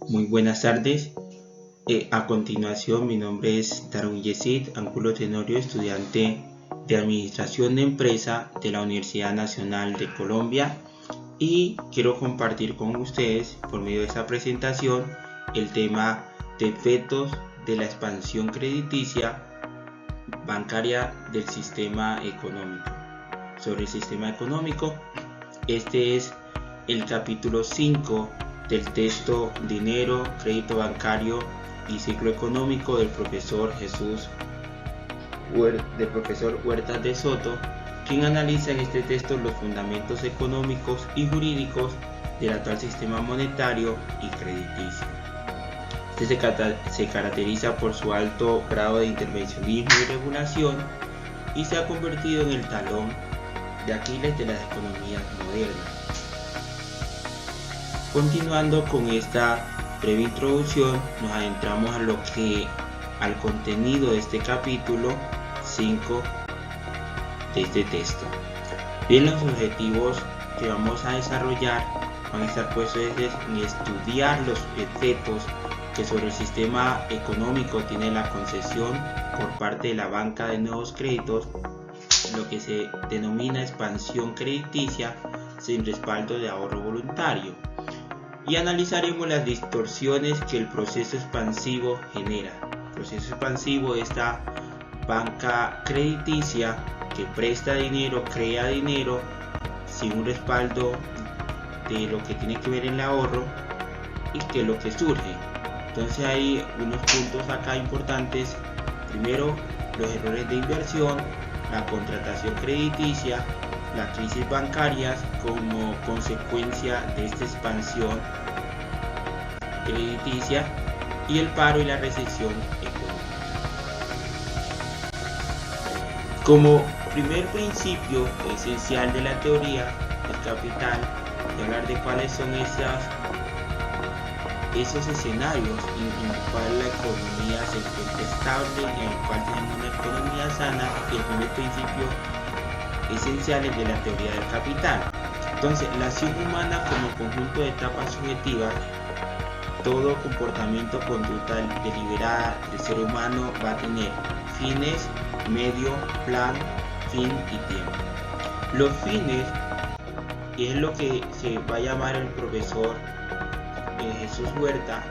Muy buenas tardes. A continuación, mi nombre es Darwin Yesid Angulo Tenorio, estudiante de Administración de Empresa de la Universidad Nacional de Colombia, y quiero compartir con ustedes, por medio de esta presentación, el tema de efectos de la expansión crediticia bancaria del sistema económico. Sobre el sistema económico, este es el capítulo 5 del texto Dinero, Crédito Bancario y Ciclo Económico del profesor Huertas de Soto, quien analiza en este texto los fundamentos económicos y jurídicos del actual sistema monetario y crediticio. Este se caracteriza por su alto grado de intervencionismo y regulación y se ha convertido en el talón de Aquiles de las economías modernas. Continuando con esta breve introducción, nos adentramos al contenido de este capítulo 5 de este texto. Bien, los objetivos que vamos a desarrollar van a estar puestos en estudiar los efectos que sobre el sistema económico tiene la concesión por parte de la banca de nuevos créditos, lo que se denomina expansión crediticia sin respaldo de ahorro voluntario. Y analizaremos las distorsiones que el proceso expansivo genera. El proceso expansivo de esta banca crediticia que presta dinero, crea dinero sin un respaldo de lo que tiene que ver en el ahorro y que es lo que surge. Entonces hay unos puntos acá importantes. Primero, los errores de inversión, la contratación crediticia, las crisis bancarias como consecuencia de esta expansión crediticia y el paro y la recesión económica. Como primer principio esencial de la teoría del capital, de hablar de cuáles son esos escenarios en los cuales la economía se encuentra estable, en el cual tenemos una economía sana, y el primer principio esenciales de la teoría del capital. Entonces, la acción humana como conjunto de etapas subjetivas, todo comportamiento, conducta deliberada del ser humano va a tener fines, medio, plan, fin y tiempo. Los fines es lo que se va a llamar el profesor Jesús Huerta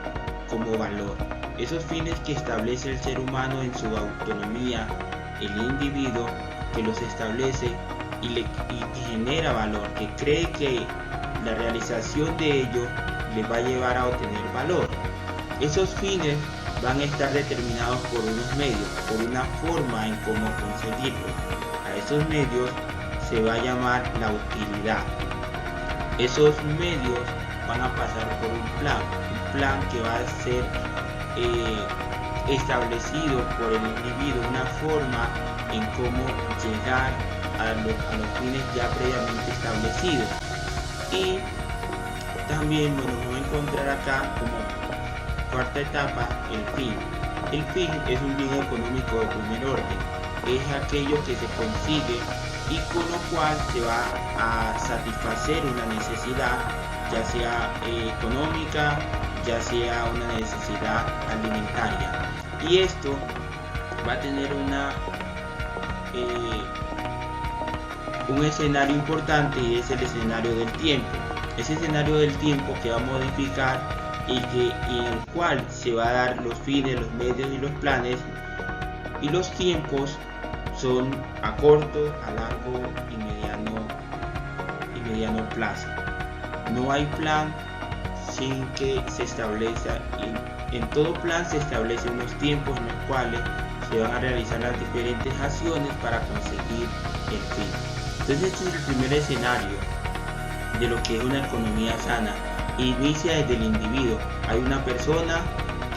como valor. Esos fines que establece el ser humano en su autonomía, el individuo que los establece y genera valor, que cree que la realización de ello le va a llevar a obtener valor. Esos fines van a estar determinados por unos medios, por una forma en cómo conseguirlos. A esos medios se va a llamar la utilidad. Esos medios van a pasar por un plan que va a ser establecido por el individuo, una forma en cómo llegar a los fines ya previamente establecidos. Y también nos vamos a encontrar acá como cuarta etapa el fin. El fin es un bien económico de primer orden, es aquello que se consigue y con lo cual se va a satisfacer una necesidad, ya sea económica, ya sea una necesidad alimentaria. Y esto va a tener un escenario importante, y es el escenario del tiempo. Ese escenario del tiempo que va a modificar y en el cual se va a dar los fines, los medios y los planes, y los tiempos son a corto, a largo y mediano plazo. No hay plan sin que se establezca, en todo plan se establecen unos tiempos en los cuales se van a realizar las diferentes acciones para conseguir el fin. Entonces, este es el primer escenario de lo que es una economía sana. Inicia desde el individuo. Hay una persona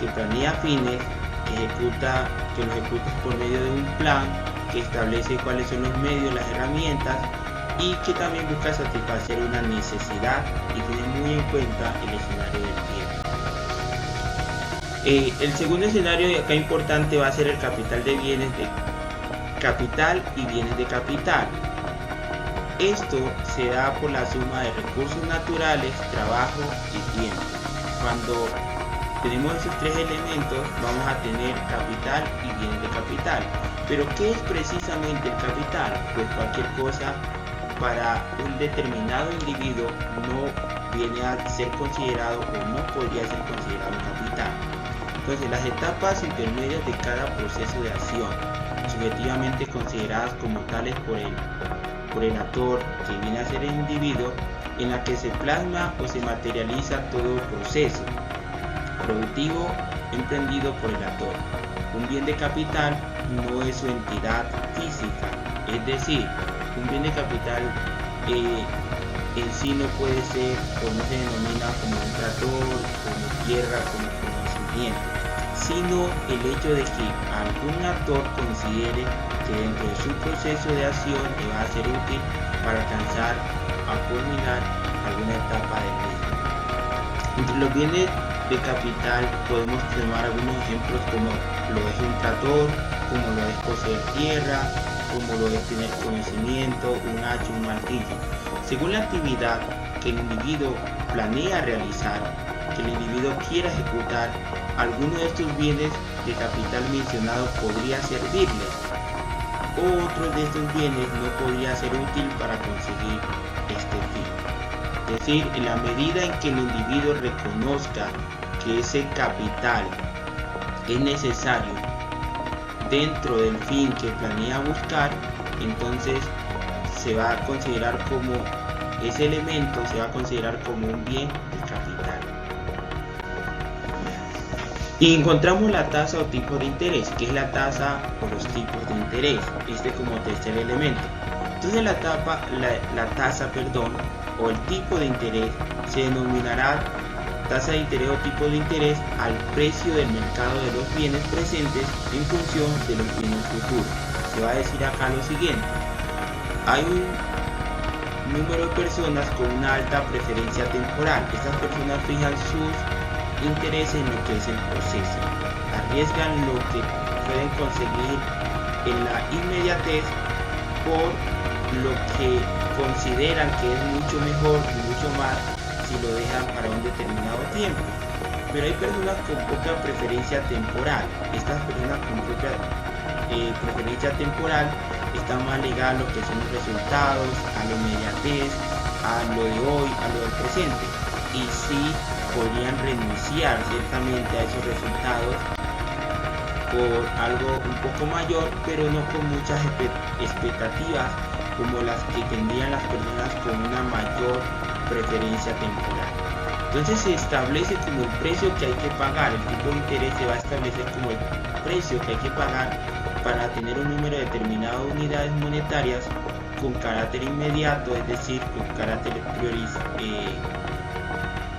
que planea fines, que los ejecuta por medio de un plan, que establece cuáles son los medios, las herramientas, y que también busca satisfacer una necesidad y tiene muy en cuenta el escenario del tiempo. El segundo escenario acá importante va a ser el capital de bienes de capital y bienes de capital. Esto se da por la suma de recursos naturales, trabajo y tiempo. Cuando tenemos esos tres elementos, vamos a tener capital y bienes de capital. Pero ¿qué es precisamente el capital? Pues cualquier cosa para un determinado individuo no viene a ser considerado o no podría ser considerado capital. Entonces, las etapas intermedias de cada proceso de acción, subjetivamente consideradas como tales por el actor que viene a ser el individuo, en la que se plasma o se materializa todo proceso productivo emprendido por el actor. Un bien de capital no es su entidad física, es decir, un bien de capital en sí no puede ser o no se denomina como un trator, como tierra, como conocimiento, sino el hecho de que algún actor considere que dentro de su proceso de acción le va a ser útil para alcanzar a culminar alguna etapa del mismo. Entre los bienes de capital podemos tomar algunos ejemplos como lo es un trator, como lo es poseer tierra, como lo es tener conocimiento, un hacha, un martillo. Según la actividad que el individuo planea realizar, que el individuo quiera ejecutar, alguno de estos bienes de capital mencionados podría servirle, o otros de estos bienes no podría ser útil para conseguir este fin. Es decir, en la medida en que el individuo reconozca que ese capital es necesario dentro del fin que planea buscar, entonces se va a considerar como ese elemento, se va a considerar como un bien de capital. Y encontramos la tasa o tipo de interés, que es la tasa o los tipos de interés, como tercer elemento. Entonces la tasa o el tipo de interés se denominará tasa de interés o tipo de interés al precio del mercado de los bienes presentes en función de los bienes futuros. Se va a decir acá lo siguiente: hay un número de personas con una alta preferencia temporal. Estas personas fijan sus intereses en lo que es el proceso, arriesgan lo que pueden conseguir en la inmediatez por lo que consideran que es mucho mejor y mucho más si lo dejan para un determinado tiempo. Pero hay personas con poca preferencia temporal. Estas personas con poca preferencia temporal están más ligadas a lo que son los resultados, a la inmediatez, a lo de hoy, a lo del presente, y sí podrían renunciar ciertamente a esos resultados por algo un poco mayor, pero no con muchas expectativas como las que tendrían las personas con una mayor preferencia temporal. Entonces se establece como el precio que hay que pagar, el tipo de interés se va a establecer como el precio que hay que pagar para tener un número determinado de unidades monetarias con carácter inmediato, es decir, con carácter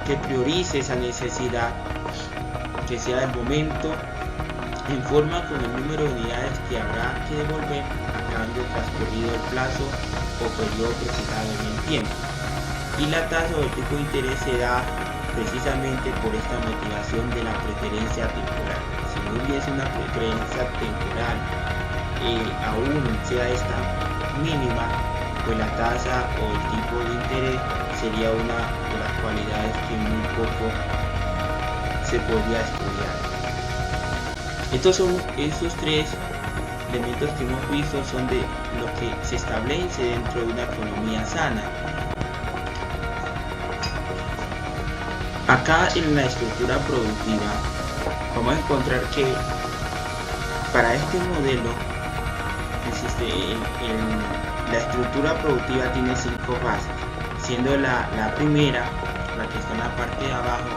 que priorice esa necesidad, que sea del momento, en forma con el número de unidades que habrá que devolver a cambio transcurrido el plazo o periodo prefijado en el tiempo. Y la tasa o el tipo de interés se da precisamente por esta motivación de la preferencia temporal. Si no hubiese una preferencia temporal, aún sea esta mínima, pues la tasa o el tipo de interés sería una de las cualidades que muy poco se podría estudiar. Estos tres elementos que hemos visto son de lo que se establece dentro de una economía sana. Acá en la estructura productiva vamos a encontrar que para este modelo la estructura productiva tiene 5 bases, siendo la primera, la que está en la parte de abajo,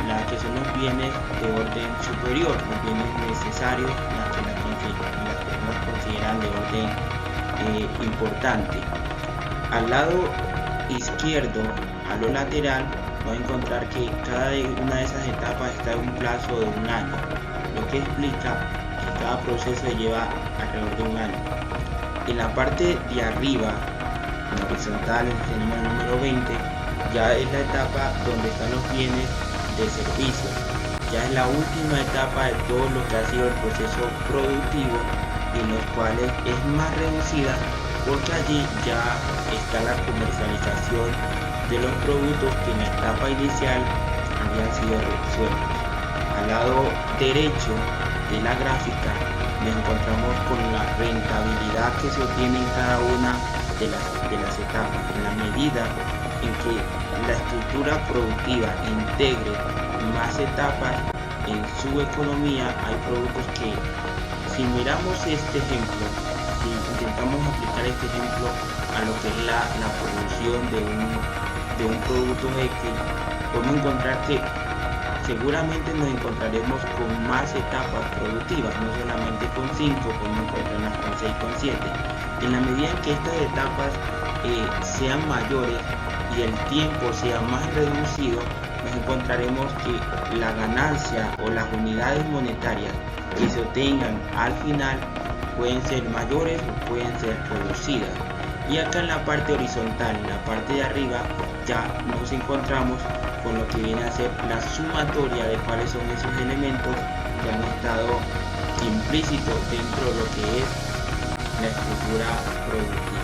la que son los bienes de orden superior, los bienes necesarios, las que las personas consideran de orden importante. Al lado izquierdo, a lo lateral, va a encontrar que cada una de esas etapas está en un plazo de un año, lo que explica que cada proceso lleva alrededor de un año. En la parte de arriba, en la horizontal, tenemos el número 20, ya es la etapa donde están los bienes de servicio, ya es la última etapa de todo lo que ha sido el proceso productivo, en los cuales es más reducida porque allí ya está la comercialización de los productos que en la etapa inicial habían sido resueltos. al lado derecho de la gráfica nos encontramos con la rentabilidad que se obtiene en cada una de las etapas. En la medida en que la estructura productiva integre más etapas en su economía, hay productos que, si miramos este ejemplo, si intentamos aplicar este ejemplo a lo que es la producción de un producto X, podemos encontrar que seguramente nos encontraremos con más etapas productivas, no solamente con 5, podemos encontrarnos con 6, con 7. En la medida en que estas etapas sean mayores y el tiempo sea más reducido, nos encontraremos que la ganancia o las unidades monetarias que se obtengan al final pueden ser mayores o pueden ser reducidas. Y acá en la parte horizontal, en la parte de arriba, ya nos encontramos con lo que viene a ser la sumatoria de cuáles son esos elementos que han estado implícitos dentro de lo que es la estructura productiva.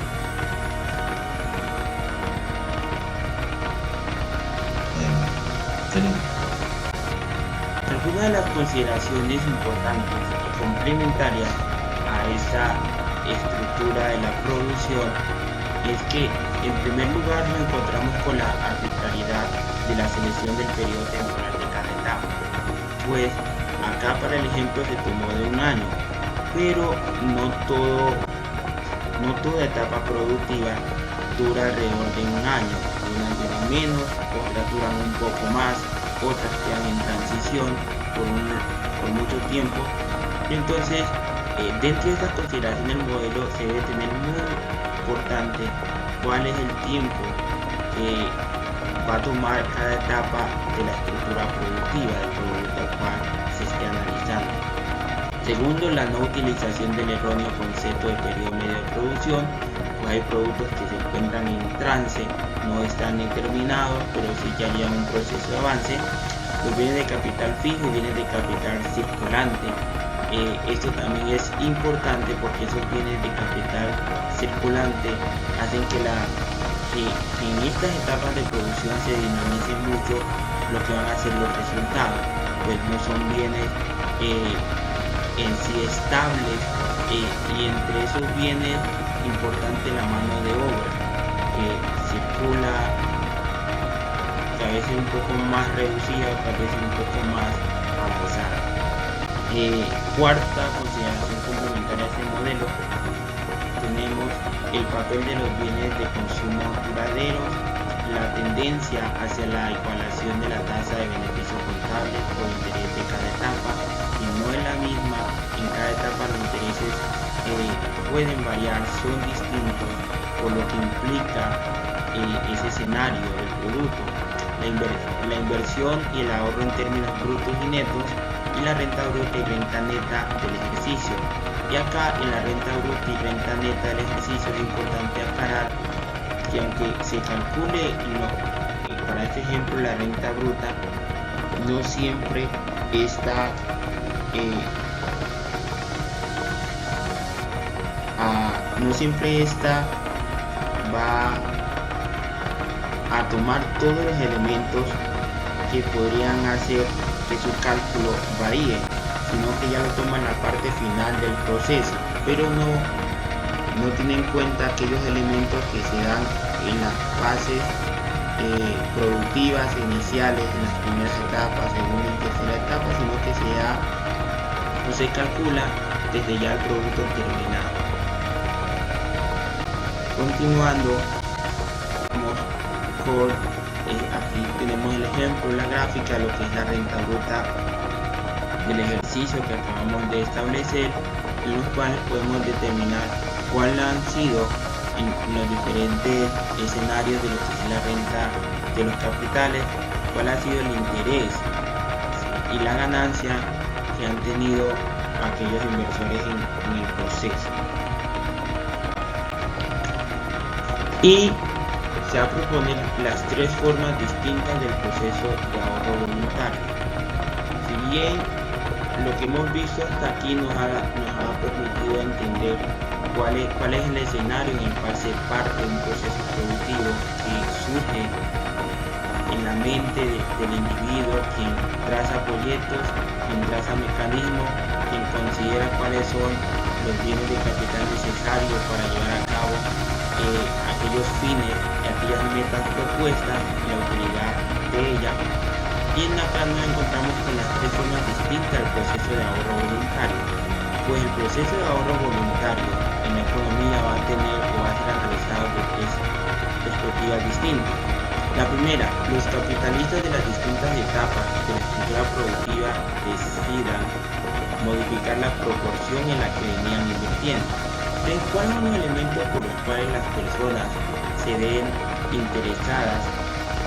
Algunas de las consideraciones importantes y complementarias a esta estructura de la producción es que, en primer lugar, nos encontramos con la arbitrariedad de la selección del periodo temporal de cada etapa. Pues acá para el ejemplo se tomó de un año, pero no toda etapa productiva dura alrededor de un año. Unas duran menos, otras duran un poco más, otras quedan en transición por mucho tiempo. Entonces, dentro de estas consideraciones del modelo se debe tener muy importante cuál es el tiempo que va a tomar cada etapa de la estructura productiva del producto al cual se esté analizando. Segundo, la no utilización del erróneo concepto de periodo medio de producción. Pues hay productos que se encuentran en trance, no están determinados, pero sí ya llevan un proceso de avance. Los bienes de capital fijo y bienes de capital circulante. Esto también es importante porque esos bienes de capital circulante hacen que en estas etapas de producción se dinamicen mucho lo que van a ser los resultados, pues no son bienes en sí estables, y entre esos bienes importante la mano de obra que circula, que a veces un poco más reducida, a veces un poco más avanzada. Cuarta consideración complementaria a este modelo, tenemos el papel de los bienes de consumo duraderos, la tendencia hacia la igualación de la tasa de beneficio contable o interés de cada etapa, y no es la misma en cada etapa. Los intereses pueden variar, son distintos, por lo que implica ese escenario del producto, la inversión y el ahorro en términos brutos y netos, y la renta bruta y renta neta del ejercicio. Y acá en la renta bruta y renta neta del ejercicio es importante aclarar que, aunque se calcule para este ejemplo la renta bruta, no siempre está va a tomar todos los elementos que podrían hacer que su cálculo varíe, sino que ya lo toma en la parte final del proceso, pero no tiene en cuenta aquellos elementos que se dan en las fases productivas iniciales, en las primeras etapas, segunda y tercera etapa, sino que se calcula desde ya el producto terminado. Continuando, aquí tenemos el ejemplo, la gráfica, lo que es la renta bruta del ejercicio que acabamos de establecer, en los cuales podemos determinar cuáles han sido en los diferentes escenarios de lo que es la renta de los capitales, cuál ha sido el interés y la ganancia que han tenido aquellos inversores en el proceso. Y se va a proponer las tres formas distintas del proceso de ahorro voluntario. Si bien lo que hemos visto hasta aquí nos ha permitido entender cuál es el escenario en el cual se parte un proceso productivo que surge en la mente del individuo, quien traza pues proyectos, quien traza mecanismos, quien considera cuáles son los bienes de capital necesarios para llevar a cabo aquellos fines y aquellas metas propuestas y la utilidad de ellas. Y en acá nos encontramos con las tres formas distintas del proceso de ahorro voluntario. Pues el proceso de ahorro voluntario en la economía va a tener o va a ser analizado por tres perspectivas distintas. La primera, los capitalistas de las distintas etapas de la estructura productiva decidan modificar la proporción en la que venían invirtiendo. Entonces, ¿cuáles son los elementos por los cuales las personas se ven interesadas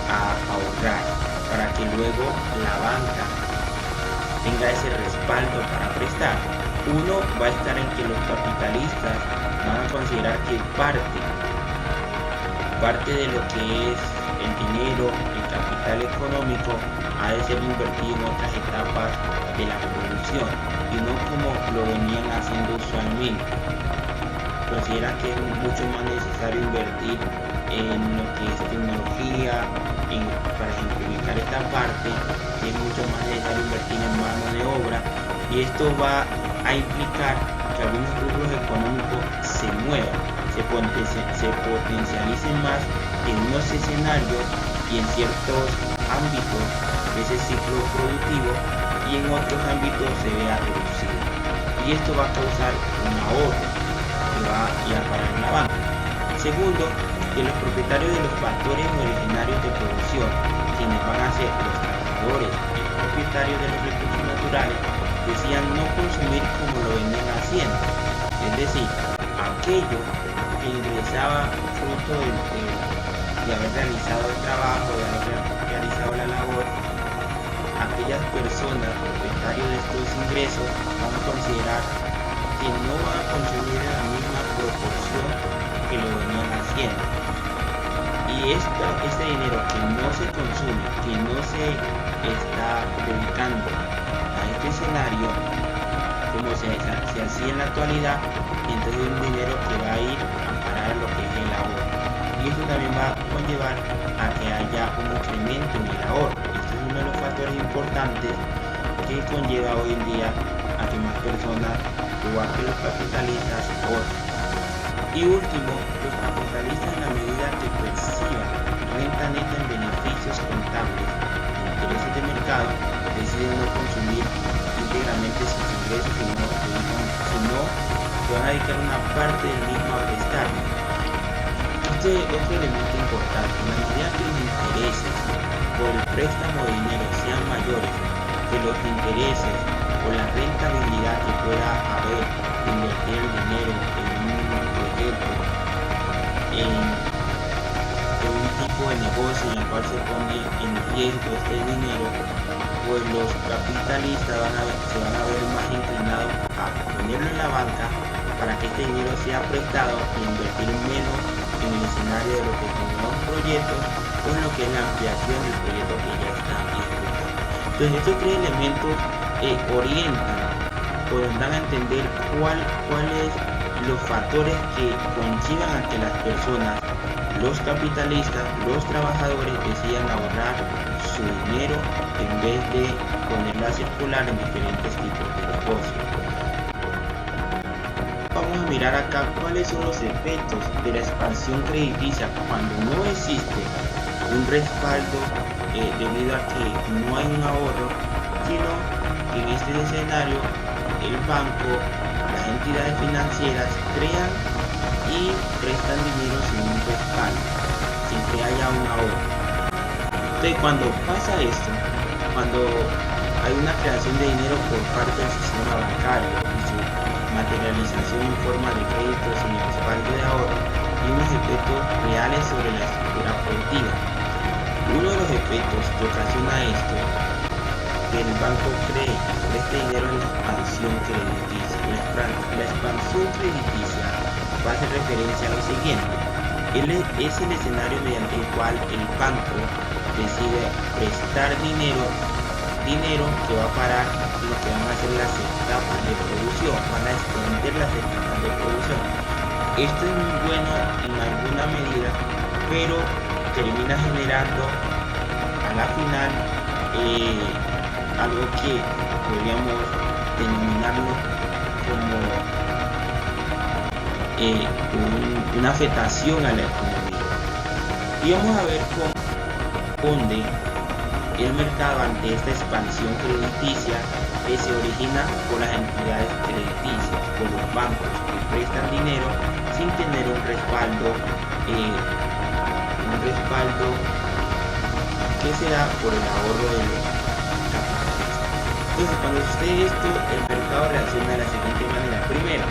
a ahorrar para que luego la banca tenga ese respaldo para prestar? Uno va a estar en que los capitalistas van a considerar que parte de lo que es el dinero, el capital económico, ha de ser invertido en otras etapas de la producción y no como lo venían haciendo usualmente. Consideran que es mucho más necesario invertir en lo que es tecnología, para ejemplificar esta parte, que es mucho más necesario invertir en mano de obra, y esto va a implicar que algunos rubros económicos se muevan, se potencialicen más en unos escenarios y en ciertos ámbitos de ese ciclo productivo, y en otros ámbitos se vea reducido. Y esto va a causar un ahorro que va a ir a parar en la banca. Segundo, que los propietarios de los factores originarios de producción, quienes van a ser los trabajadores y los propietarios de los recursos naturales, decían no consumir como lo venían haciendo. Es decir, aquello que ingresaba fruto de haber realizado el trabajo, de haber realizado la labor, aquellas personas propietarios de estos ingresos van a considerar que no van a consumir en la misma proporción que lo venían haciendo. Y este dinero que no se consume, que no se está dedicando a este escenario, como se hacía en la actualidad, entonces es un dinero que va a ir a parar lo que es el ahorro. Y esto también va a conllevar a que haya un incremento en el ahorro. Este es uno de los factores importantes que conlleva hoy en día a que más personas, igual que los capitalistas, ahorren. Y último, los capitalistas, en la medida que perciban renta neta en beneficios contables e intereses de mercado, deciden no consumir íntegramente sus ingresos, sino que van a dedicar una parte del mismo a prestar. Este es otro elemento importante. En la medida que los intereses por el préstamo de dinero sean mayores que los intereses o la rentabilidad que pueda haber de invertir el dinero en un proyecto, en un tipo de negocio en el cual se pone en riesgo este dinero, pues los capitalistas se van a ver más inclinados a ponerlo en la banca para que este dinero sea prestado e invertir menos en el escenario de lo que son los proyectos o en lo que es la ampliación del proyecto que ya está ejecutado. Entonces estos tres elementos orientan o nos dan a entender cuáles los factores que conllevan a que las personas, los capitalistas, los trabajadores decidan ahorrar su dinero en vez de ponerlo a circular en diferentes tipos de negocios. Vamos a mirar acá cuáles son los efectos de la expansión crediticia cuando no existe un respaldo debido a que no hay un ahorro, sino que en este escenario el banco, las entidades financieras crean y prestan dinero sin un respaldo, sin que haya un ahorro. Entonces, cuando pasa esto, cuando hay una creación de dinero por parte del sistema bancario y su materialización en forma de crédito sin el respaldo de ahorro, y unos efectos reales sobre la estructura productiva. Uno de los efectos que ocasiona esto, que el banco cree este dinero en la expansión crediticia. La expansión crediticia va a hacer referencia a lo siguiente: es el escenario mediante el cual el banco decide prestar dinero que va a parar lo que van a ser las etapas de producción, van a extender las etapas de producción. Esto es muy bueno en alguna medida, pero termina generando a la final algo que podríamos denominarlo como una afectación a la economía. Y vamos a ver cómo responde el mercado ante esta expansión crediticia que se origina por las entidades crediticias, por los bancos que prestan dinero sin tener un respaldo que se da por el ahorro de los capitalistas. Entonces, cuando sucede esto, el mercado reacciona de la siguiente manera. Primero,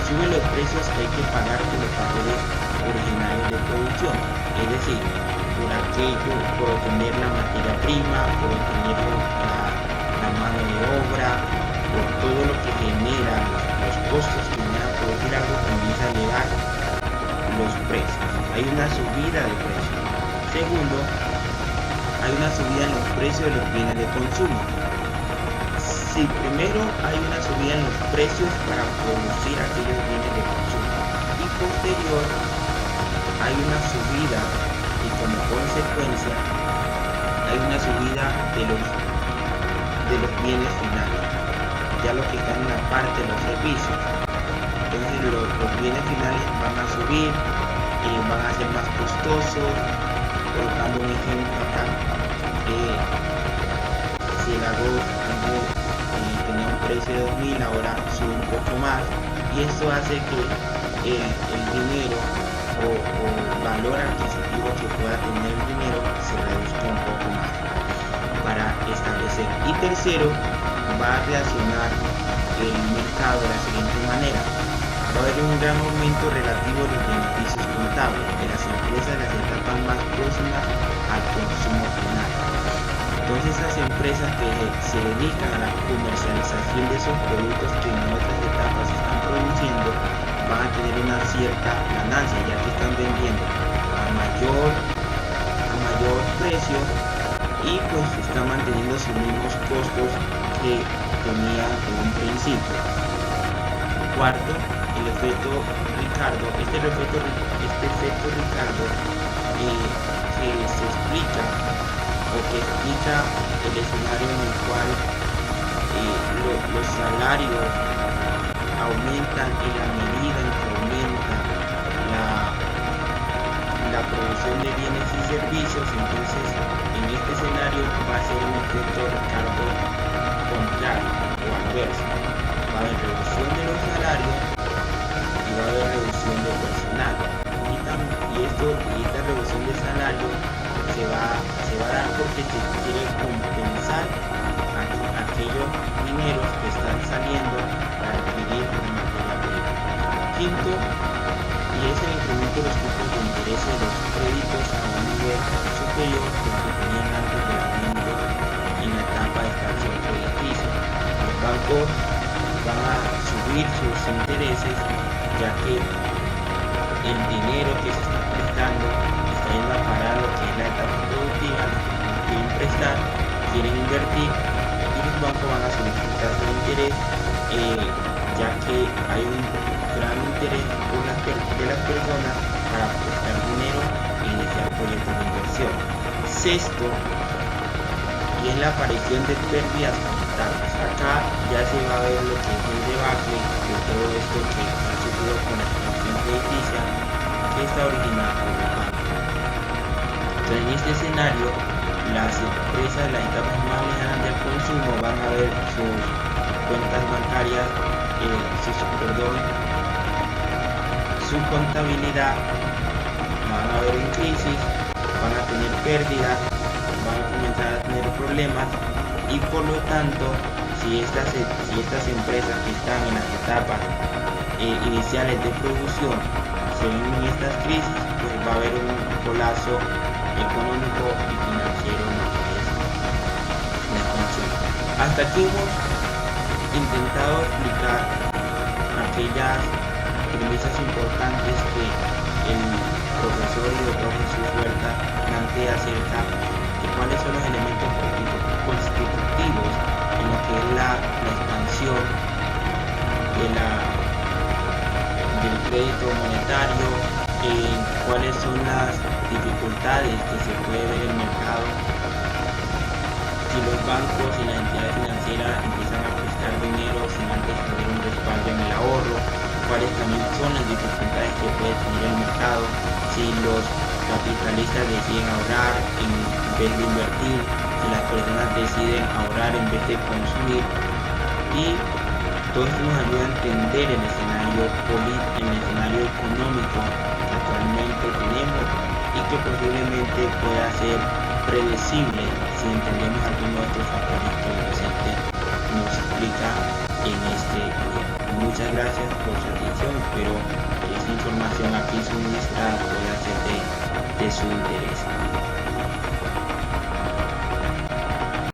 suben los precios que hay que pagar por los factores originarios de producción, es decir, por obtener la materia prima, por obtener la mano de obra, por todo lo que genera, los costos que generan producir algo, comienza a elevar los precios. Hay una subida de precios. Segundo, hay una subida en los precios de los bienes de consumo. Si primero hay una subida en los precios para producir aquellos bienes de consumo y posterior hay una subida y como consecuencia hay una subida de los bienes finales, ya lo que están en la parte de los servicios. Entonces los bienes finales van a subir, van a ser más costosos. Colocando un ejemplo acá, si el arroz tenía un precio de 2.000, ahora sube un poco más, y esto hace que el dinero o valor adquisitivo que pueda tener el dinero se reduzca un poco más para establecer. Y tercero, va a reaccionar el mercado de la siguiente manera: va a haber un gran aumento relativo de los beneficios contables de las empresas de las etapas más próximas al consumo final. Entonces, esas empresas que se dedican a la comercialización de esos productos que en otras etapas están produciendo van a tener una cierta ganancia, ya que están vendiendo a mayor precio y pues están manteniendo sus mismos costos que tenían en un principio. Cuarto, el efecto Ricardo. Este efecto Ricardo que se explica o que explica el escenario en el cual los salarios aumentan en la medida en que aumenta la producción de bienes y servicios. Entonces, en este escenario va a ser un efecto Ricardo contrario o adverso. Va a haber reducción de los salarios y va a haber reducción de personal. Y esta reducción de salario se va a dar porque se quiere compensar aquellos dineros que están saliendo para adquirir la materia prima. Quinto, y es el incremento de los tipos de interés de los créditos a un nivel superior que tenían antes del aumento en la etapa de expansión crediticia. Los bancos van a subir sus intereses, ya que el dinero que se está prestando está yendo a parar lo que es la etapa productiva, quieren prestar, quieren invertir, y los bancos van a subir sus tasas de interés, ya que hay un gran interés de las personas para prestar dinero e iniciar proyectos de inversión. Sexto, y es la aparición de pérdidas capitales. Acá ya se va a ver lo que es el debacle de todo esto que ha sucedido con la expansión crediticia que está originada por los bancos. Entonces, en este escenario, las empresas de las etapas más lejanas del consumo van a ver sus cuentas bancarias, su contabilidad van a ver en crisis, van a tener pérdidas, van a comenzar a tener problemas, y por lo tanto, si estas empresas que están en las etapas iniciales de producción se ven en estas crisis, pues va a haber un colapso económico y financiero en lo que es la expansión. Hasta aquí hemos intentado explicar aquellas premisas importantes que el profesor y doctor Jesús Huerta plantea acerca de cuáles son los elementos constitutivos en lo que es la expansión del crédito monetario, cuáles son las dificultades que se puede ver en el mercado, si los bancos y las entidades financieras empiezan a prestar dinero sin antes tener un respaldo en el ahorro, cuáles también son las dificultades que puede tener el mercado si los capitalistas deciden ahorrar en vez de invertir, si las personas deciden ahorrar en vez de consumir. Y todo esto nos ayuda a entender el escenario político, el escenario económico que actualmente tenemos y que posiblemente pueda ser predecible si entendemos algunos de estos factores que el presente nos explica en este video. Muchas gracias por su atención, espero que esta información aquí suministrada pueda ser de su interés.